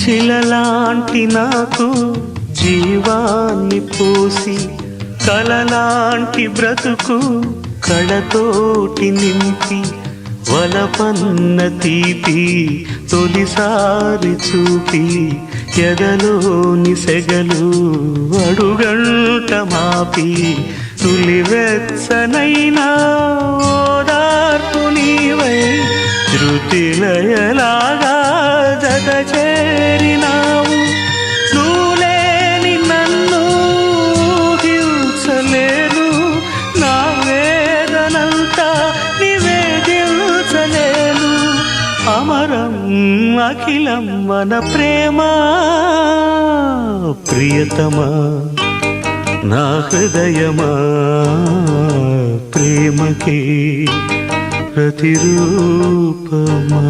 శిలలాంటి నాకు జీవాన్ని పోసి కలలాంటి బ్రతుకు కళతోటి నింపి వలపన్న తీపి తొలిసారి చూపి ఎదలోని సెగలు అడుగంట మాపి తులివెచ్చనైనా ఓదార్పు నీవై శృతిలయలాగా జత చేరినావు. నువ్వులేని నన్ను హింసలేను, నా వేదనంతా నివేదించలేను. అమరం అఖిలం మన ప్రేమ ప్రియతమా నా హృదయమా ప్రేమకి ప్రతిరూపమా.